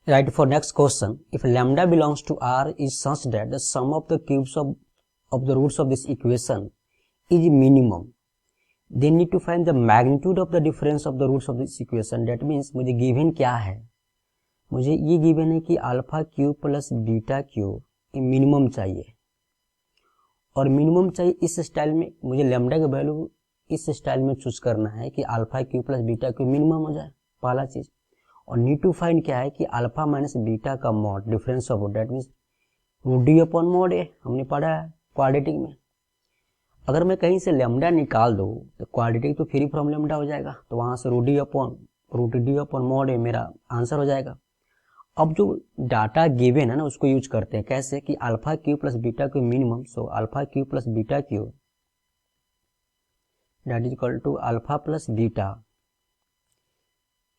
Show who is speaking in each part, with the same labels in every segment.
Speaker 1: Right, for next question, if lambda belongs to R is such that the sum of the cubes of the roots of this equation is minimum, then need to find the magnitude of the difference of the roots of this equation. That means मुझे given क्या है, मुझे ये given है कि alpha cube plus beta cube minimum चाहिए, और minimum चाहिए इस स्टाइल में, मुझे लैम्डा का वैल्यू इस स्टाइल में चूज करना है कि alpha cube plus beta cube minimum हो जाए, पहला चीज। और नीड टू फाइंड क्या है कि अल्फा माइनस बीटा का mod difference of that means root D upon mod A, हमने पढ़ा है क्वाड्रेटिक में। अगर मैं कहीं से लैम्डा निकाल दूँ तो क्वाड्रेटिक तो फ्री फ्रॉम लैम्डा हो जाएगा, तो वहां से रूट डी अपॉन मॉड ए मेरा आंसर हो जाएगा। अब जो डाटा गिवन है ना उसको यूज करते हैं, कैसे कि alpha cube plus beta cube minimum, so alpha cube plus beta cube that is equal to alpha plus beta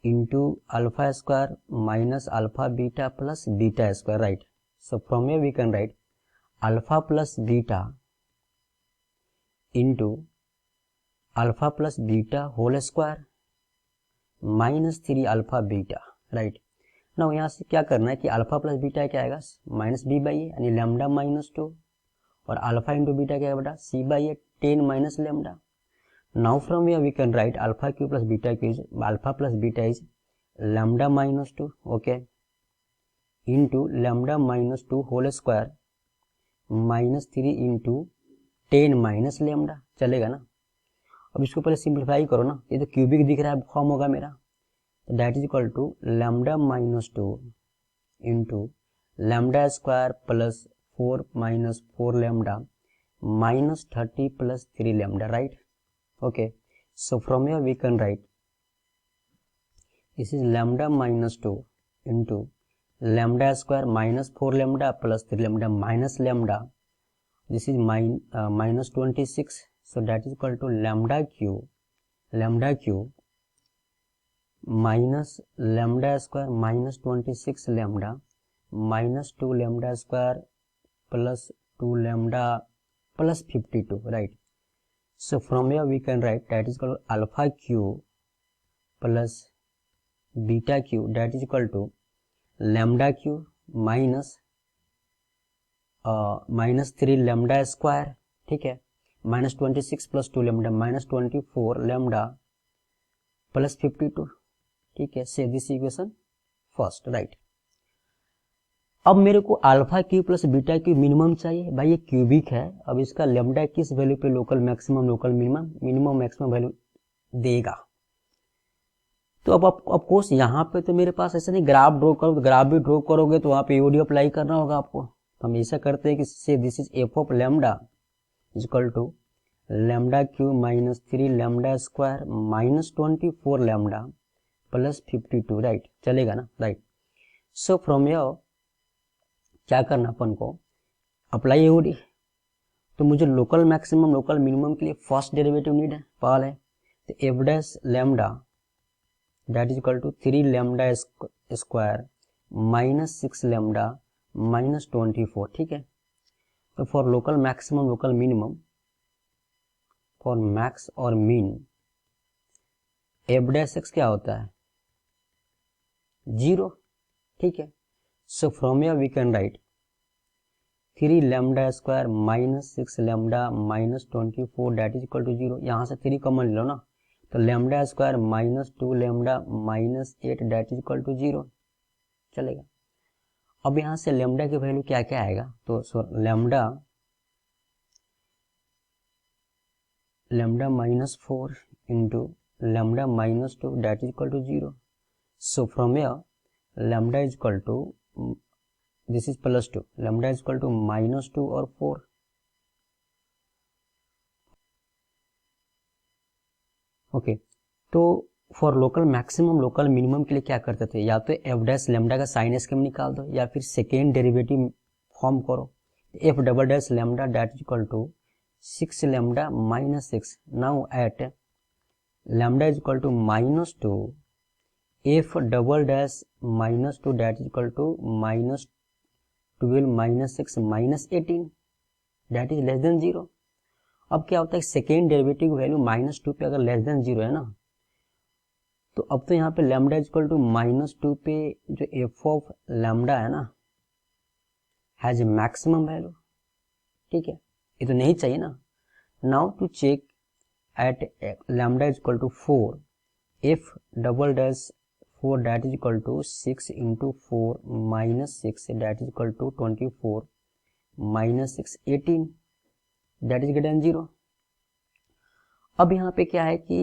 Speaker 1: into alpha square minus alpha beta plus beta square, right? So from here we can write alpha plus beta into alpha plus beta whole square minus 3 alpha beta, right? now यहाँ से क्या करना है कि alpha plus beta क्या आएगा minus B by ए यानी lambda minus 2, और अल्फा इंटू बीटा क्या है बेटा C by A 10 minus lambda. Now from here we can write alpha q plus beta q is alpha plus beta is lambda minus 2, okay, into lambda minus 2 whole square minus 3 into 10 minus lambda, चलेगा ना। अब इसको पहले simplify करो ना, ये तो cubic दिख रहा है फॉर्म होगा मेरा, that is equal to lambda minus 2 into lambda square plus 4 minus 4 lambda minus 30 plus 3 lambda, right? Okay, so from here we can write this is lambda minus 2 into lambda square minus 4 lambda plus 3 lambda minus lambda, this is minus 26, so that is equal to lambda cube minus lambda square minus 26 lambda minus 2 lambda square plus 2 lambda plus 52, right? So from here we can write that is equal to alpha cube plus beta cube that is equal to lambda cube minus minus 3 lambda square, ठीक है, minus 26 plus 2 lambda minus 24 lambda plus 52, ठीक है। से this equation first, right. अब मेरे को alpha Q plus beta Q minimum चाहिए, भाई ये क्यूबिक है, अब इसका लैम्डा किस वैल्यू पे local maximum local minimum maximum value देगा। तो अब ऑफकोर्स यहाँ पे तो मेरे पास ऐसा नहीं, ग्राफ ड्रॉ करो, ग्राफ भी ड्रॉ करोगे तो वहाँ पे ईओडी अप्लाई करना होगा आपको। तो हम ऐसा करते हैं कि से this is F of lambda is equal to lambda cube minus 3 lambda square minus 24 lambda plus 52, right? चलेगा ना, राइट। सो फ्रॉम योर क्या करना अपन को, अप्लाई ईओडी। तो मुझे लोकल मैक्सिमम लोकल मिनिमम के लिए फर्स्ट डेरिवेटिव नीड है, पहल है, तो F dash lambda that is equal to 3 lambda square minus 6 lambda minus 24, ठीक है। तो for local maximum local minimum, for max और मीन एफ डैश एक्स क्या होता है 0, ठीक है। So from here we can write 3 lambda square minus 6 lambda minus 24 that is equal to 0। यहाँ से 3 कॉमन ले लो ना, तो lambda square minus 2 lambda minus 8 that is equal to 0, चलेगा। अब यहाँ से lambda की वैल्यू क्या क्या आएगा, तो lambda minus 4 into lambda minus 2 that is equal to 0। So from here lambda is equal to this is plus 2, lambda is equal to minus 2 और 4, ओके। तो for local maximum local minimum के लिए क्या करते थे, या तो एफ डैश लैम्डा का साइन एस्केम निकाल दो या फिर सेकेंड डेरिवेटिव फॉर्म करो, F double dash lambda that is equal to 6 lambda minus 6, now at lambda is equal to minus 2 F double dash minus 2 that is equal to minus 12 minus 6 minus 18 that is less than 0। अब क्या होता है, second derivative value minus 2 पे अगर less than 0 है ना, तो अब तो यहाँ पे लैम्डा इक्वल टू -2 पे जो एफ ऑफ लैम्डा है ना हैज मैक्सिमम वैल्यू, ठीक है, ये तो नहीं चाहिए ना। Now to check at lambda equal to 4 if double dash 4 that is equal to 6 into 4 minus 6 that is equal to 24 minus 6 18 that is greater than 0। अब यहाँ पे क्या है कि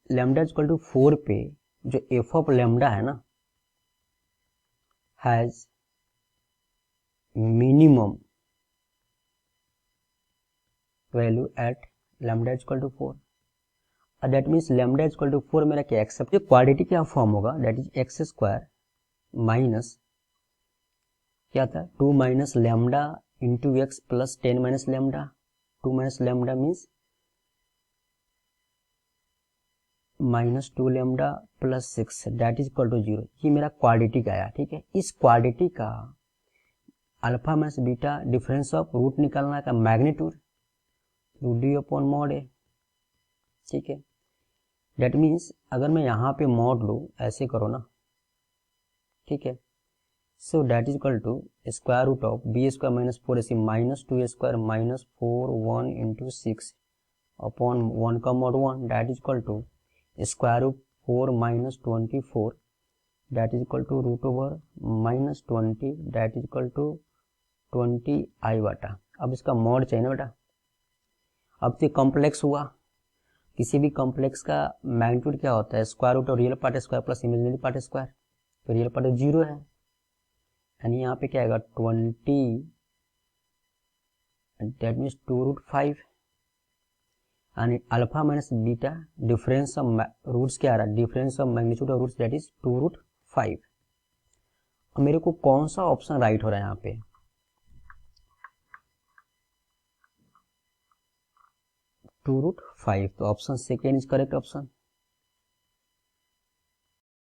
Speaker 1: लैम्डा इक्वल टू 4 पे जो एफ ऑफ लैम्डा है ना has minimum value at lambda equal to 4। That means lambda equal to 4 मेरा क्या एक्सेप्ट जो क्वाड्रेटिक क्या फॉर्म होगा that is x square minus क्या था 2 minus lambda into x plus 10 minus lambda. 2 minus lambda means -2 lambda plus 6 that is equal to 0। ये मेरा quadratic आया, ठीक है। इस क्वाड्रेटिक का alpha minus beta difference of root निकालना का magnitude root D upon mod A, ठीक है। डेट मीन्स अगर मैं यहाँ पे मॉड लूँ ऐसे करो ना, ठीक है। So that is equal to square root of B square minus 4ac -2 square minus 4 1 into 6 upon 1 का mod 1 that is equal to square root 4 minus 24 that is equal to root over minus 20 that is equal to 20 I बटा। अब इसका mod चाहिए ना बेटा। अब तो complex हुआ, किसी भी कॉम्प्लेक्स का मैग्नीट्यूड क्या होता है स्क्वायर रूट और real part square plus imaginary part square. तो रियल पार्ट 0 है, यानी यहाँ पे क्या आएगा 20 दैट मीन्स 2 रूट 5 यानी alpha minus beta difference of roots क्या आ रहा है difference of magnitude of roots that is 2 root 5। अब मेरे को कौन सा ऑप्शन राइट हो रहा है यहाँ पे 2 रूट 5, तो option second is correct option.